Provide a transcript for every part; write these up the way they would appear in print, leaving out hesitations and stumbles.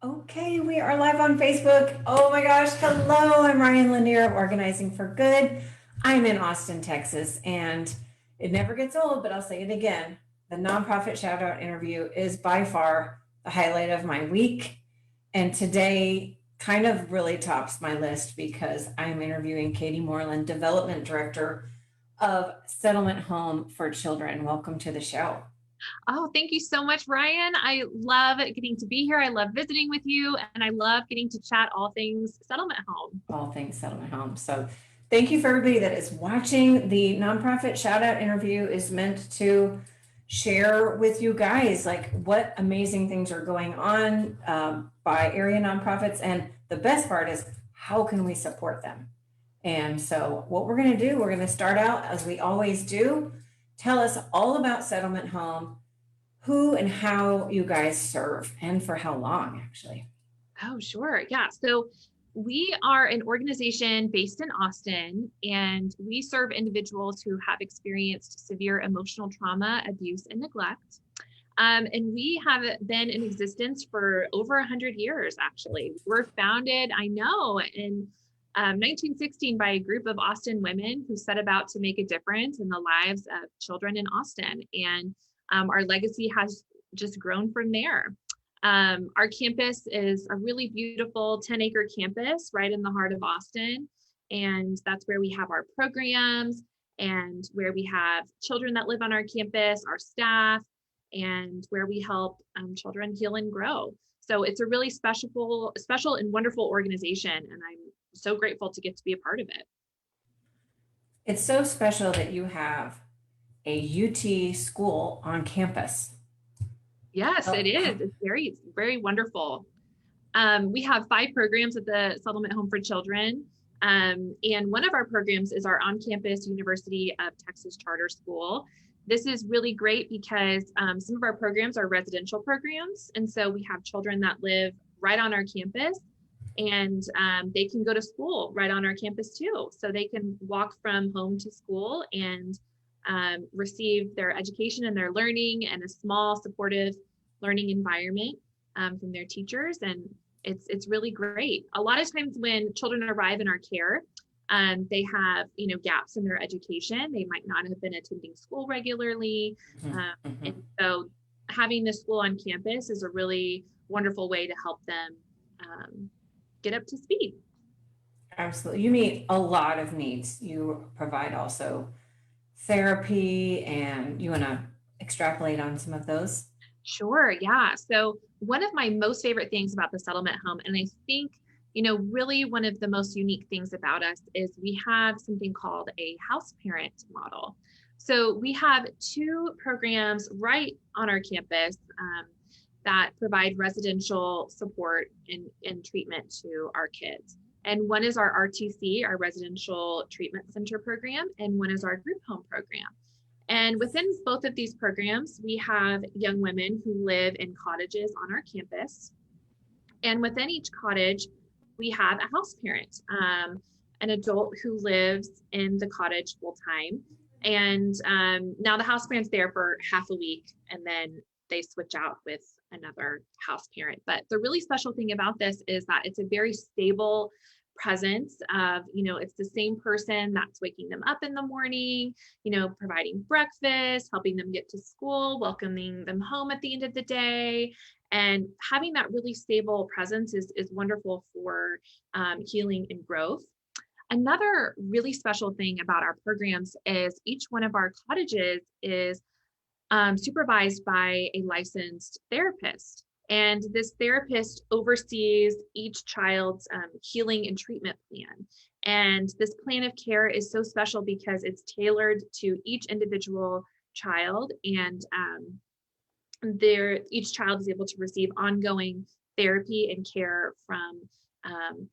Okay, we are live on Facebook. Oh my gosh, hello, I'm Ryan Lanier of Organizing for Good. I'm in Austin, Texas, and it never gets old, but I'll say it again. The nonprofit shout out interview is by far the highlight of my week. And today kind of really tops my list because I'm interviewing Katie Moreland, Development Director of Settlement Home for Children. Welcome to the show. Oh, thank you so much, Ryan. I love getting to be here. I love visiting with you, and I love getting to chat all things settlement home. All things settlement home. So thank you for everybody that is watching. The nonprofit shout out interview is meant to share with you guys like what amazing things are going on by area nonprofits. And the best part is how can we support them? And so what we're going to do, we're going to start out as we always do. Tell us all about settlement home, who and how you guys serve, and for how long actually. Oh, sure. Yeah. So we are an organization based in Austin, and we serve individuals who have experienced severe emotional trauma, abuse, and neglect. And we have been in existence for over 100 years, actually. We were founded, I know, in 1916 by a group of Austin women who set about to make a difference in the lives of children in Austin. And our legacy has just grown from there. Our campus is a really beautiful 10-acre campus right in the heart of Austin. And that's where we have our programs and where we have children that live on our campus, our staff, and where we help children heal and grow. So it's a really special and wonderful organization. And I'm so grateful to get to be a part of it. It's so special that you have a UT school on campus. Yes, it Oh, is. It's very wonderful. We have 5 programs at the Settlement Home for Children. And one of our programs is our on-campus University of Texas Charter School. This is really great because some of our programs are residential programs. And so we have children that live right on our campus, and they can go to school right on our campus too. So they can walk from home to school and receive their education and their learning in a small, supportive learning environment from their teachers. And it's really great. A lot of times when children arrive in our care, they have gaps in their education. They might not have been attending school regularly, mhm, and mhm. so having the school on campus is a really wonderful way to help them um, get up to speed. Absolutely. You meet a lot of needs. You provide also therapy, and you want to extrapolate on some of those? Sure. Yeah. So one of my most favorite things about the settlement home, and I think, really one of the most unique things about us is we have something called a house parent model. So we have 2 programs right on our campus that provide residential support and treatment to our kids. And one is our RTC, our Residential Treatment Center program, and one is our group home program. And within both of these programs, we have young women who live in cottages on our campus. And within each cottage, we have a house parent, an adult who lives in the cottage full time. And now the house parent's there for half a week, and then they switch out with another house parent. But the really special thing about this is that it's a very stable presence of, it's the same person that's waking them up in the morning, providing breakfast, helping them get to school, welcoming them home at the end of the day. And having that really stable presence is wonderful for healing and growth. Another really special thing about our programs is each one of our cottages is supervised by a licensed therapist. And this therapist oversees each child's healing and treatment plan. And this plan of care is so special because it's tailored to each individual child, and each child is able to receive ongoing therapy and care from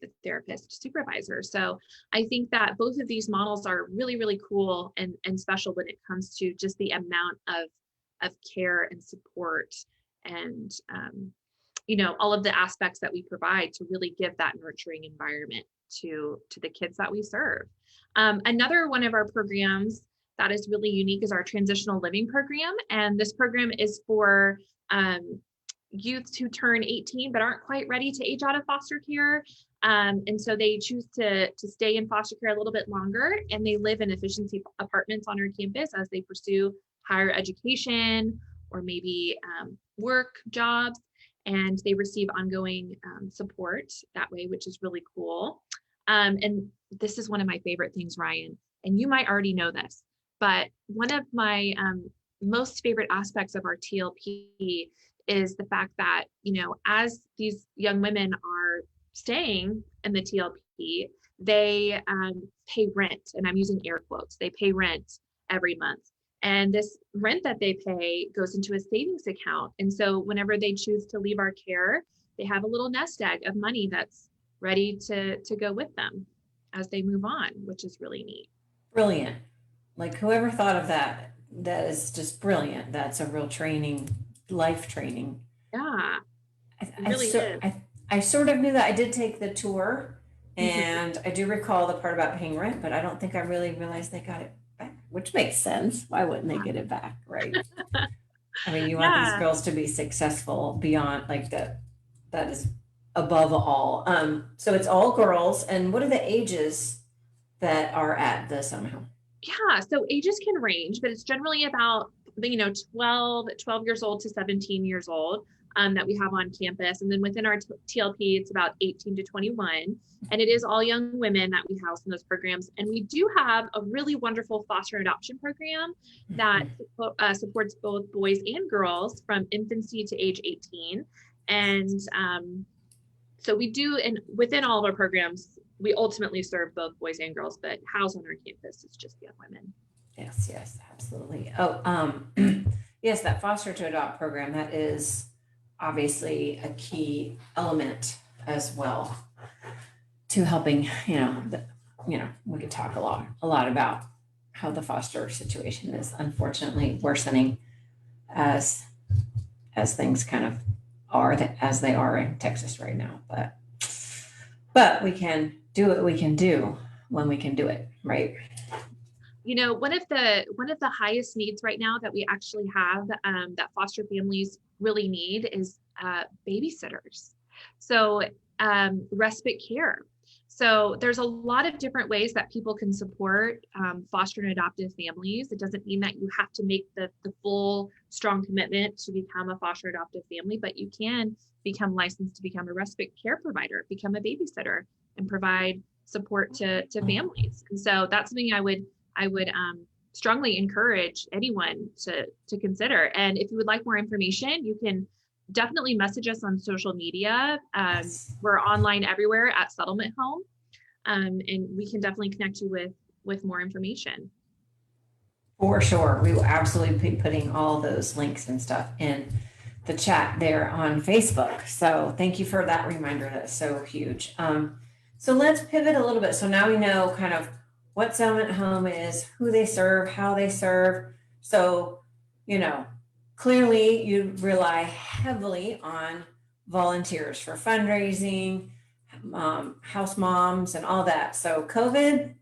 the therapist supervisor. So I think that both of these models are really, really cool and special when it comes to just the amount of care and support and all of the aspects that we provide to really give that nurturing environment to the kids that we serve. Another one of our programs that is really unique is our transitional living program. And this program is for youths who turn 18 but aren't quite ready to age out of foster care. And so they choose to stay in foster care a little bit longer, and they live in efficiency apartments on our campus as they pursue higher education or maybe work jobs, and they receive ongoing support that way, which is really cool. And this is one of my favorite things, Ryan, and you might already know this, but one of my most favorite aspects of our TLP is the fact that, as these young women are staying in the TLP, they pay rent, and I'm using air quotes, they pay rent every month. And this rent that they pay goes into a savings account. And so whenever they choose to leave our care, they have a little nest egg of money that's ready to go with them as they move on, which is really neat. Brilliant. Like whoever thought of that, that is just brilliant. That's a real training, life training. Yeah, I, it I, really so, is. I sort of knew that. I did take the tour Mhm. and I do recall the part about paying rent, but I don't think I really realized they got it back, which makes sense. Why wouldn't they get it back, right? I mean, you want these Yeah. girls to be successful beyond like that. That is above all. So it's all girls. And what are the ages that are at the summer home? Yeah, so ages can range, but it's generally about 12 years old to 17 years old that we have on campus. And then within our TLP, it's about 18 to 21. And it is all young women that we house in those programs. And we do have a really wonderful foster adoption program that Mhm. supports both boys and girls from infancy to age 18. And so we do, and within all of our programs, we ultimately serve both boys and girls, but housed on our campus is just young women. Yes, yes, absolutely. Oh, yes, that foster to adopt program, that is obviously a key element as well to helping, we could talk a lot about how the foster situation is unfortunately worsening as as things kind of are that as they are in Texas right now. But we can do what we can do when we can do it, right? One of the highest needs right now that we actually have that foster families really need is babysitters. So respite care. So there's a lot of different ways that people can support foster and adoptive families. It doesn't mean that you have to make the full strong commitment to become a foster adoptive family, but you can become licensed to become a respite care provider, become a babysitter, and provide support to families. And so that's something I would strongly encourage anyone to consider. And if you would like more information, you can definitely message us on social media. Yes. We're online everywhere at Settlement Home, and we can definitely connect you with more information. For sure. We will absolutely be putting all those links and stuff in the chat there on Facebook. So thank you for that reminder. That's so huge. So let's pivot a little bit. So now we know kind of what Settlement Home is, who they serve, how they serve. So, you know, clearly you rely heavily on volunteers for fundraising, house moms, and all that. So COVID,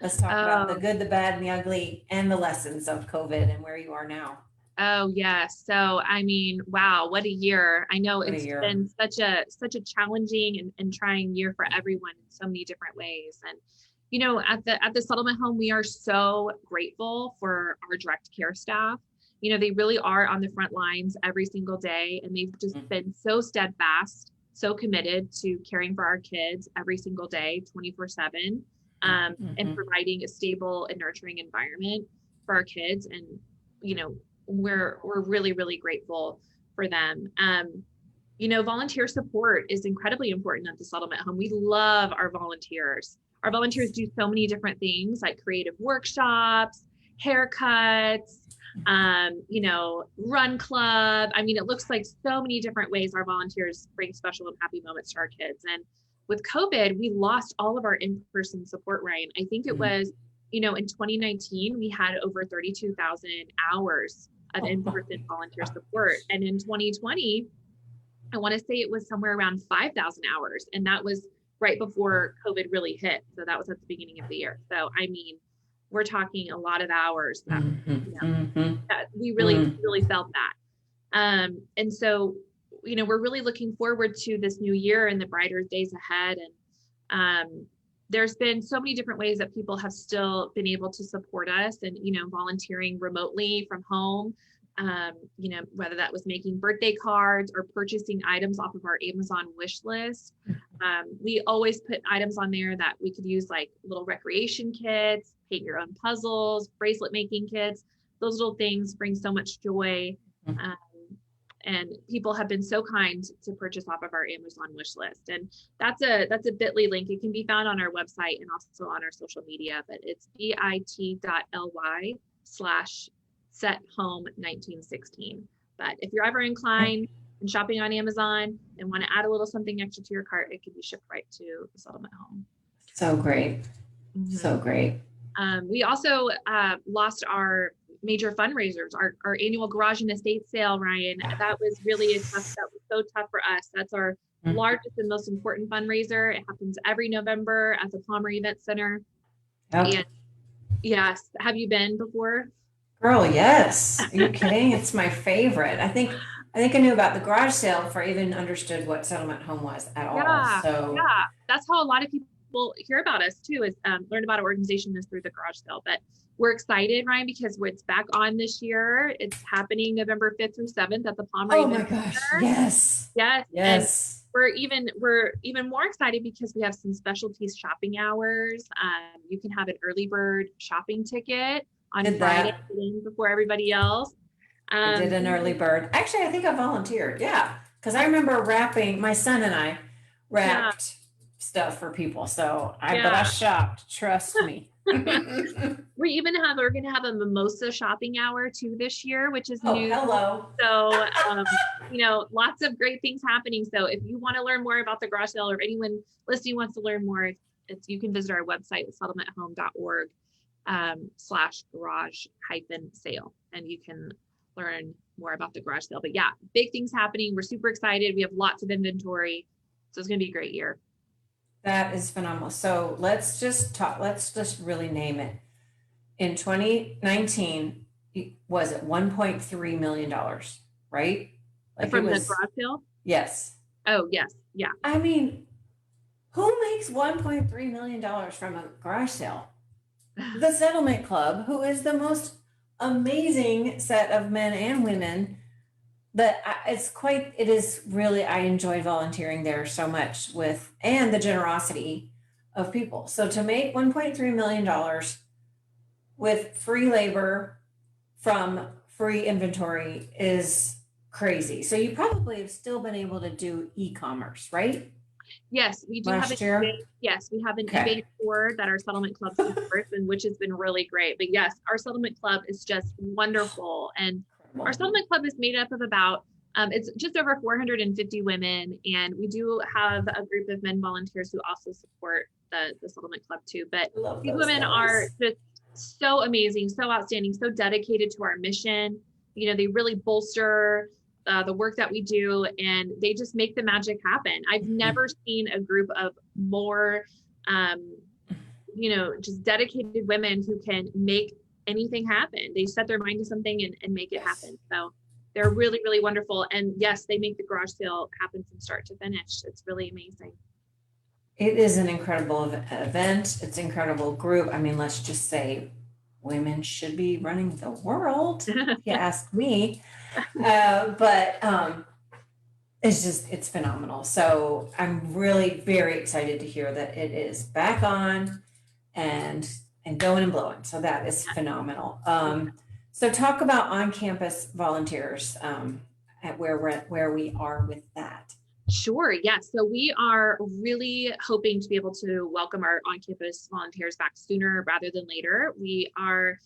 let's talk about the Oh, good, the bad, and the ugly, and the lessons of COVID and where you are now. oh yes. So I mean, wow, what a year. I know What a it's year. been such a challenging and trying year for everyone in so many different ways. And at the settlement home, we are so grateful for our direct care staff. They really are on the front lines every single day, and they've just been so steadfast, so committed to caring for our kids every single day, 24/7, and Mm-hmm. providing a stable and nurturing environment for our kids. And you know, we're really, really grateful for them. Volunteer support is incredibly important at the settlement home. We love our volunteers. Our volunteers do so many different things like creative workshops, haircuts, run club. I mean, it looks like so many different ways our volunteers bring special and happy moments to our kids. And with COVID, we lost all of our in-person support, Ryan. I think it was, in 2019, we had over 32,000 hours of in-person volunteer support. And in 2020, I want to say it was somewhere around 5,000 hours. And that was right before COVID really hit. So that was at the beginning of the year. So, I mean, we're talking a lot of hours that, Mm-hmm. you know, Mm-hmm. that we really, really felt that. And so, we're really looking forward to this new year and the brighter days ahead. And there's been so many different ways that people have still been able to support us and, volunteering remotely from home. Whether that was making birthday cards or purchasing items off of our Amazon wish list. We always put items on there that we could use, like little recreation kits, paint your own puzzles, bracelet making kits. Those little things bring so much joy. Um, and people have been so kind to purchase off of our Amazon wish list. And that's a bit.ly link. It can be found on our website and also on our social media, but it's bit.ly/set-home1916. But if you're ever inclined and shopping on Amazon and want to add a little something extra to your cart, it can be shipped right to the settlement home. So great. Mm-hmm. So great. We also lost our major fundraisers, our annual garage and estate sale, Ryan. That was so tough for us. That's our largest and most important fundraiser. It happens every November at the Palmer Event Center. Yep. And yes, have you been before? Girl, yes. Are you kidding? It's my favorite. I think I knew about the garage sale before I even understood what settlement home was at all. So yeah, that's how a lot of people hear about us too, is learn about our organization is through the garage sale. But we're excited, Ryan, because it's back on this year. It's happening November 5th through 7th at the Palmer Event Center. Yes. Yes. Yes. And we're even more excited because we have some specialty shopping hours. You can have an early bird shopping ticket on Friday before everybody else. I did an early bird. Actually, I think I volunteered. Yeah. Because I remember my son and I wrapped stuff for people. So but I shopped. Trust me. We're going to have a mimosa shopping hour too this year, which is new. Hello. So, lots of great things happening. So if you want to learn more about the garage sale, or if anyone listening wants to learn more, you can visit our website at settlementhome.org /garage-sale, and you can learn more about the garage sale. But yeah, big things happening. We're super excited. We have lots of inventory. So it's going to be a great year. That is phenomenal. So let's just really name it. In 2019, was it $1.3 million, right? Like from the garage sale? Yes. Oh, yes. Yeah. I mean, who makes $1.3 million from a garage sale? The Settlement Club, who is the most amazing set of men and women. But it is really, I enjoy volunteering there so much and the generosity of people. So to make $1.3 million with free labor from free inventory is crazy. So you probably have still been able to do e-commerce, right? Yes, we do have an eBay store that our Settlement Club supports, and which has been really great. But yes, our Settlement Club is just wonderful. And our Settlement Club is made up of about, it's just over 450 women. And we do have a group of men volunteers who also support the Settlement Club too. But these women are just so amazing, so outstanding, so dedicated to our mission. They really bolster the work that we do, and they just make the magic happen. I've never seen a group of more, just dedicated women who can make anything happen. They set their mind to something and make it happen. So they're really, really wonderful. And yes, they make the garage sale happen from start to finish. It's really amazing. It is an incredible event. It's an incredible group. I mean, let's just say women should be running the world, if you ask me. But it's phenomenal. So I'm really very excited to hear that it is back on and going and blowing. So that is phenomenal. So talk about on-campus volunteers at where we are with that. Sure. Yes. So we are really hoping to be able to welcome our on-campus volunteers back sooner rather than later. We are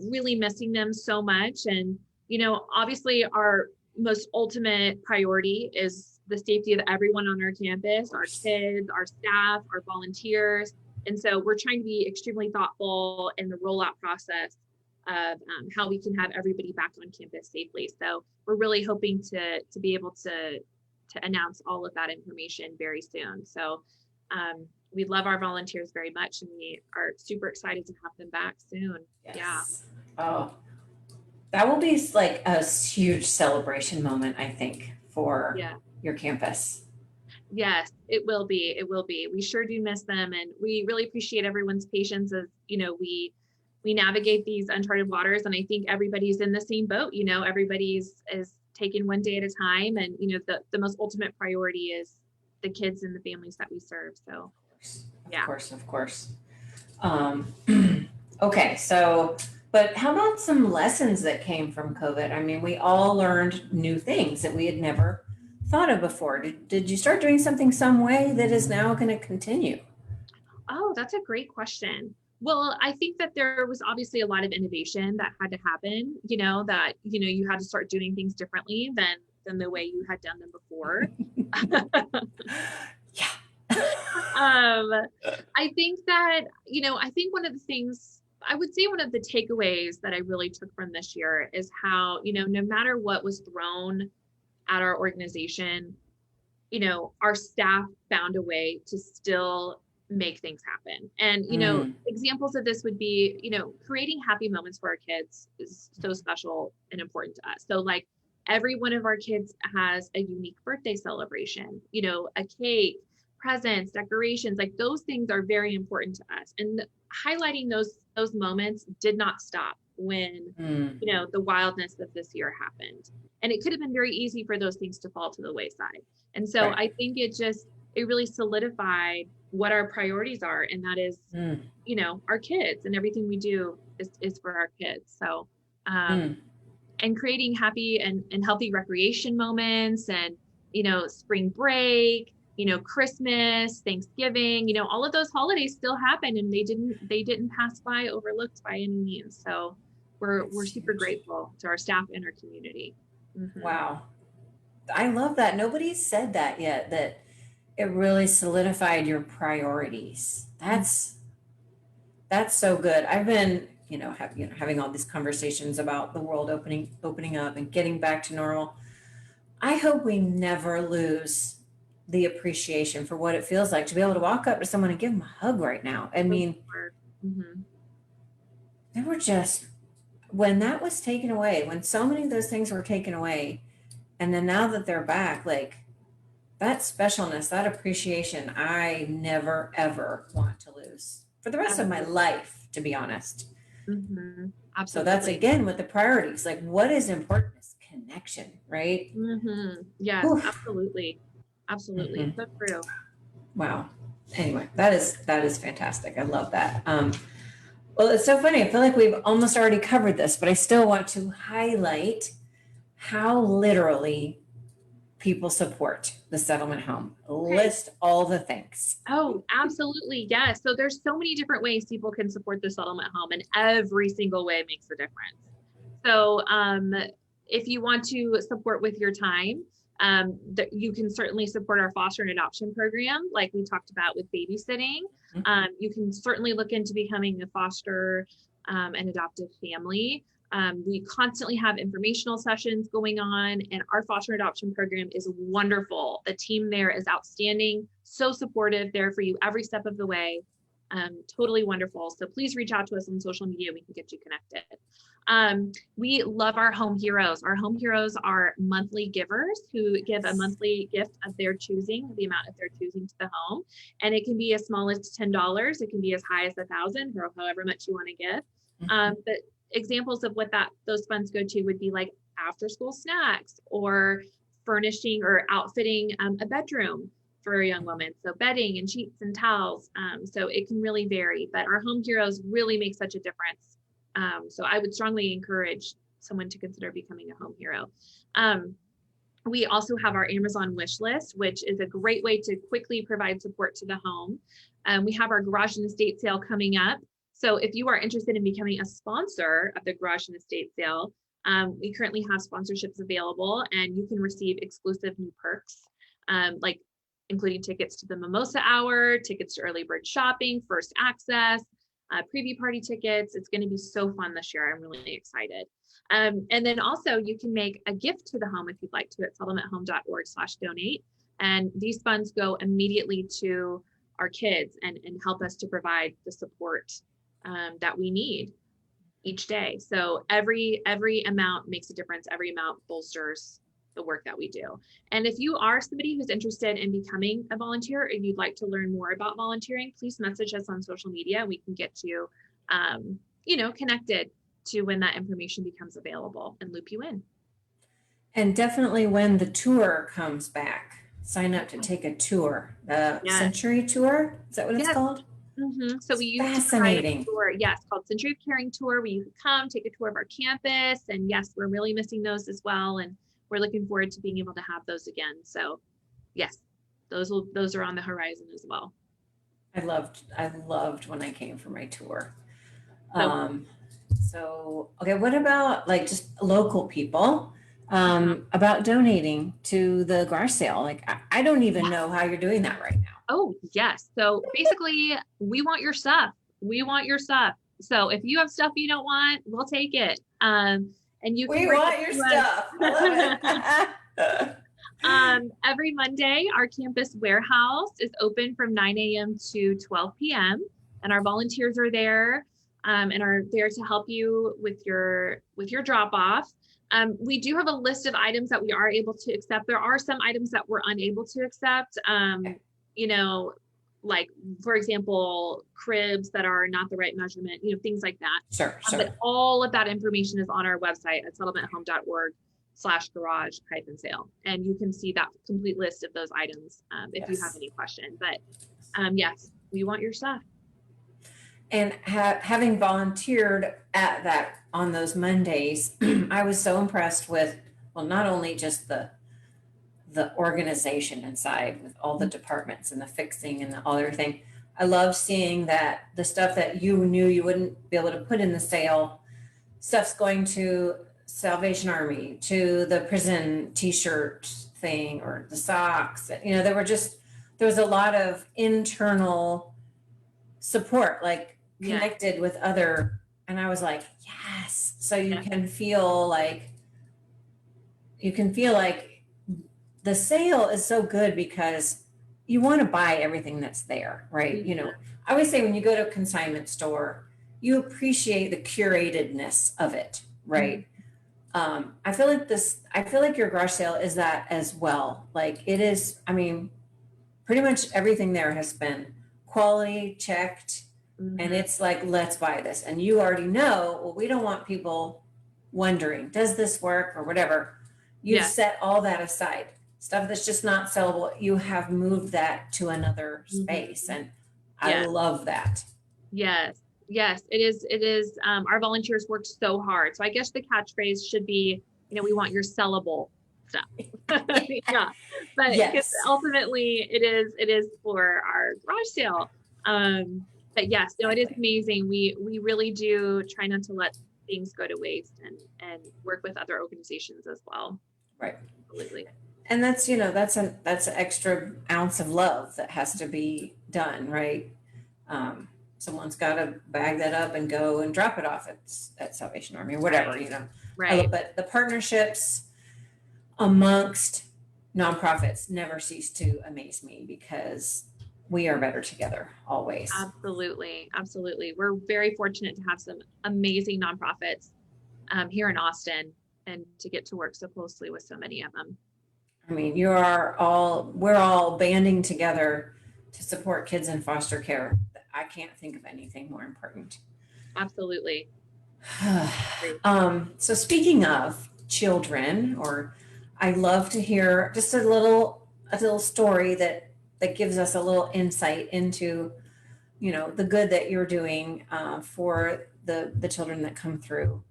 really missing them so much. And, obviously our most ultimate priority is the safety of everyone on our campus, our kids, our staff, our volunteers. And so we're trying to be extremely thoughtful in the rollout process of how we can have everybody back on campus safely. So we're really hoping to be able to announce all of that information very soon. So we love our volunteers very much, and we are super excited to have them back soon. Yes. Yeah. Oh, That will be like a huge celebration moment, I think, for Yeah. your campus. Yes, it will be. It will be. We sure do miss them, and we really appreciate everyone's patience as, we navigate these uncharted waters. And I think everybody's in the same boat. Everybody's is taking one day at a time, and the most ultimate priority is the kids and the families that we serve. So Of yeah. course, of course. Um, okay, so, but how about some lessons that came from COVID? I mean, we all learned new things that we had never thought of before. Did you start doing something some way that is now going to continue? Oh, that's a great question. Well, I think that there was obviously a lot of innovation that had to happen, that, you had to start doing things differently than the way you had done them before. Yeah. um, I think that, I think one of the things I would say one of the takeaways that I really took from this year is how, no matter what was thrown at our organization, our staff found a way to still make things happen. And, Mm, examples of this would be, creating happy moments for our kids is so special and important to us. So like every one of our kids has a unique birthday celebration, a cake, presents, decorations, like those things are very important to us. And highlighting those moments did not stop when, mm, the wildness of this year happened. And it could have been very easy for those things to fall to the wayside. And so right. I think it really solidified what our priorities are. And that is, Mm, our kids, and everything we do is for our kids. So, mm. and creating happy and healthy recreation moments and, spring break, Christmas, Thanksgiving, all of those holidays still happen, and they didn't pass by overlooked by any means. So we're It's super huge. grateful to our staff and our community. Mm-hmm. Wow. I love that. Nobody's said that yet, that it really solidified your priorities. That's so good. I've been, having all these conversations about the world opening up and getting back to normal. I hope we never lose the appreciation for what it feels like to be able to walk up to someone and give them a hug right now. I mean, Mm-hmm. they were just when that was taken away, when so many of those things were taken away, and then now that they're back, like that specialness, that appreciation, I never ever want to lose for the rest of my Absolutely. life, to be honest. Mm-hmm. So that's Absolutely. again with the priorities. Like what is important is connection, right? Mm-hmm. Yes, Whew. absolutely. Absolutely. Hmm. So true. Wow. Anyway, that is fantastic. I love that. Well, it's so funny. I feel like we've almost already covered this, but I still want to highlight how literally people support the settlement home. Okay. List all the things. Oh, absolutely. Yes. So there's so many different ways people can support the settlement home, and every single way makes a difference. So if you want to support with your time, you can certainly support our foster and adoption program, like we talked about with babysitting. You can certainly look into becoming a foster and adoptive family. We constantly have informational sessions going on, and our foster and adoption program is wonderful. The team there is outstanding, so supportive, there for you every step of the way. Totally wonderful. So please reach out to us on social media. We can get you connected. We love our home heroes. Our home heroes are monthly givers who give a monthly gift of their choosing, the amount of their choosing to the home. And it can be as small as $10. It can be as high as 1,000, or however much you want to give. But examples of what those funds go to would be like after school snacks or furnishing or outfitting a bedroom for a young woman. So bedding and sheets and towels. So it can really vary, but our home heroes really make such a difference. So I would strongly encourage someone to consider becoming a home hero. We also have our Amazon wish list, which is a great way to quickly provide support to the home. We have our garage and estate sale coming up. So if you are interested in becoming a sponsor of the garage and estate sale, we currently have sponsorships available, and you can receive exclusive new perks, like including tickets to the Mimosa Hour, tickets to early bird shopping, first access, preview party tickets. It's going to be so fun this year. I'm really excited. And then also you can make a gift to the home if you'd like to at settlementhome.org/donate. And these funds go immediately to our kids and help us to provide the support that we need. each day. So every amount makes a difference. Every amount bolsters the work that we do. And if you are somebody who's interested in becoming a volunteer and you'd like to learn more about volunteering, please message us on social media. We can get you, connected to when that information becomes available and loop you in. And definitely when the tour comes back, sign up to take a tour. The Yes. Century Tour, is that what it's Yes. called? So we used to provide a tour, yes, called Century of Caring Tour, where you could come take a tour of our campus. And yes, we're really missing those as well. And we're looking forward to being able to have those again. So yes, those are on the horizon as well. I loved when I came for my tour. So, So okay, what about like just local people about donating to the garage sale? Like I don't even know how you're doing that right now. oh yes. So basically we want your stuff. We want your stuff. So if you have stuff you don't want, we'll take it. And you can We want your stuff. I love it. Every Monday, our campus warehouse is open from 9 a.m. to 12 p.m. and our volunteers are there and are there to help you with your drop off. We do have a list of items that we are able to accept. There are some items that we're unable to accept. Like for example, cribs that are not the right measurement, things like that. Sure. But all of that information is on our website at settlementhome.org/garage-sale. And you can see that complete list of those items if you have any question. But yes, we want your stuff. And having volunteered at that on those Mondays, I was so impressed with, well, not only just the organization inside with all the departments and the fixing and all everything. I love seeing that the stuff that you knew you wouldn't be able to put in the sale, stuff's going to Salvation Army, to the prison t-shirt thing or the socks. There was a lot of internal support, like connected with other, and I was like, yes. So you can feel like the sale is so good because you want to buy everything that's there, right? Mm-hmm. I always say when you go to a consignment store, you appreciate the curatedness of it, right? Mm-hmm. I feel like your garage sale is that as well. Like it is, pretty much everything there has been quality checked, mm-hmm. and it's like, let's buy this. And you already know, well, we don't want people wondering, does this work or whatever. You've set all that aside. Stuff that's just not sellable, you have moved that to another space. And I love that. Yes, it is. Our volunteers work so hard. So I guess the catchphrase should be, we want your sellable stuff. Yeah, but ultimately it is for our garage sale. But yes, it is amazing. We really do try not to let things go to waste and work with other organizations as well. Right. Absolutely. And that's an extra ounce of love that has to be done, right? Someone's got to bag that up and go and drop it off at Salvation Army or whatever, Right. But the partnerships amongst nonprofits never cease to amaze me because we are better together always. Absolutely. We're very fortunate to have some amazing nonprofits here in Austin and to get to work so closely with so many of them. We're all banding together to support kids in foster care. I can't think of anything more important. Absolutely. So speaking of children, I love to hear just a little story that gives us a little insight into, the good that you're doing for the children that come through.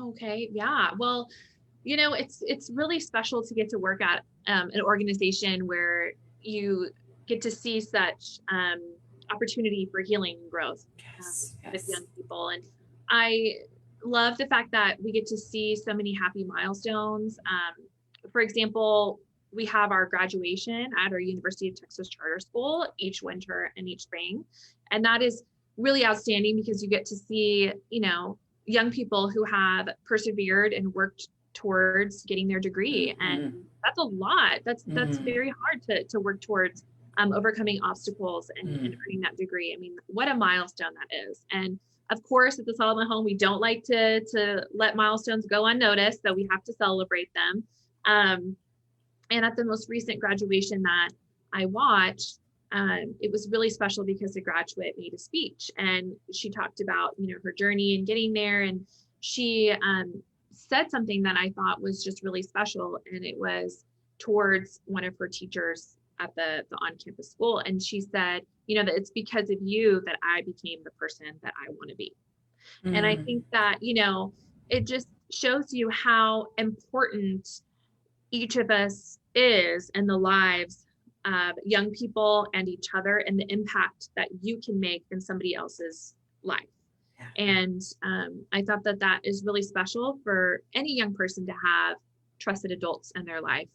Okay. Yeah. Well, it's really special to get to work at an organization where you get to see such opportunity for healing and growth with young people. And I love the fact that we get to see so many happy milestones. For example, we have our graduation at our University of Texas Charter School each winter and each spring. And that is really outstanding because you get to see, young people who have persevered and worked towards getting their degree. Mm-hmm. And that's a lot. That's very hard to work towards overcoming obstacles and earning that degree. What a milestone that is. And Of course, at the Solomon home, we don't like to let milestones go unnoticed, so we have to celebrate them. And at the most recent graduation that I watched, it was really special because the graduate made a speech and she talked about, her journey and getting there. And she said something that I thought was just really special. And it was towards one of her teachers at the on-campus school. And she said, that it's because of you that I became the person that I want to be. And I think that, it just shows you how important each of us is in the lives of young people and each other, and the impact that you can make in somebody else's life. And I thought that that is really special for any young person to have trusted adults in their life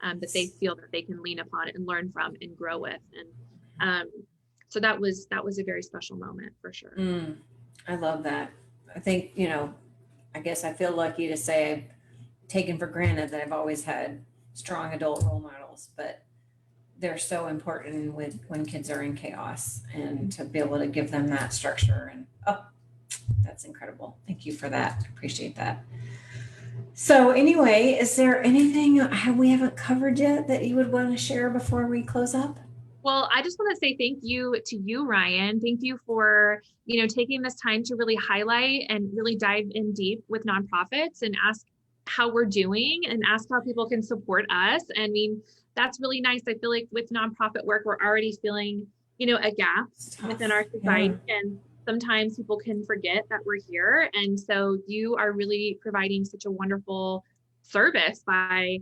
that they feel that they can lean upon and learn from and grow with. And so that was a very special moment for sure. I love that. I think, I guess I feel lucky to say I've taken for granted that I've always had strong adult role models, but they're so important when kids are in chaos, and to be able to give them that structure. And that's incredible. Thank you for that. Appreciate that. So anyway, is there anything we haven't covered yet that you would want to share before we close up? Well, I just want to say thank you to you, Ryan. Thank you for, taking this time to really highlight and really dive in deep with nonprofits and ask how we're doing and ask how people can support us. I mean, that's really nice. I feel like with nonprofit work, we're already feeling, a gap within our society. Yeah. And sometimes people can forget that we're here. And so you are really providing such a wonderful service by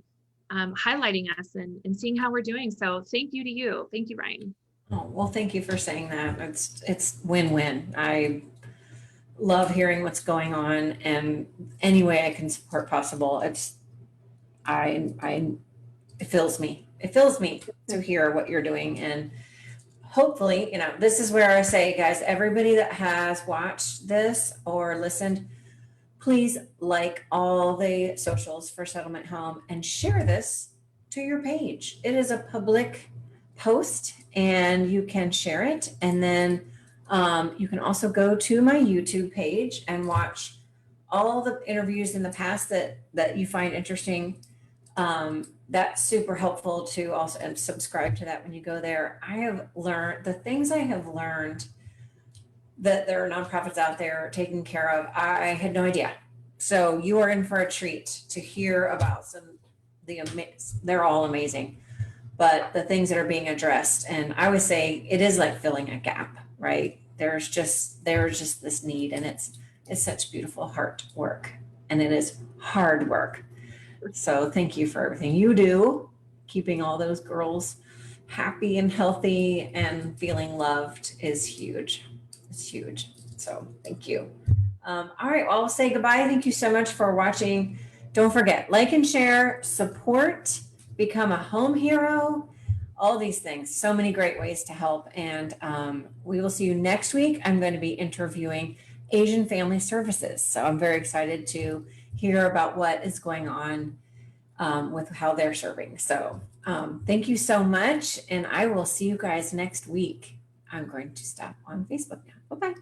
highlighting us and seeing how we're doing. So thank you to you. Thank you, Ryan. Oh, well, thank you for saying that. It's win-win. I love hearing what's going on, and any way I can support possible. It fills me. It fills me to hear what you're doing. And hopefully, this is where I say, guys, everybody that has watched this or listened, please like all the socials for Settlement Home and share this to your page. It is a public post and you can share it. And then you can also go to my YouTube page and watch all the interviews in the past that you find interesting. That's super helpful to also, and subscribe to that when you go there. I have learned the things I have learned that there are nonprofits out there taking care of. I had no idea. So you are in for a treat to hear about they're all amazing, but the things that are being addressed. And I would say it is like filling a gap, right? There's just this need, and it's such beautiful heart work, and it is hard work. So thank you for everything you do, keeping all those girls happy and healthy and feeling loved is huge. It's huge. So thank you. All right, well, I'll say goodbye. Thank you so much for watching. Don't forget, like and share, support, become a home hero, all these things. So many great ways to help. And we will see you next week. I'm going to be interviewing Asian Family Services. So I'm very excited to hear about what is going on with how they're serving. So thank you so much. And I will see you guys next week. I'm going to stop on Facebook now. Bye-bye.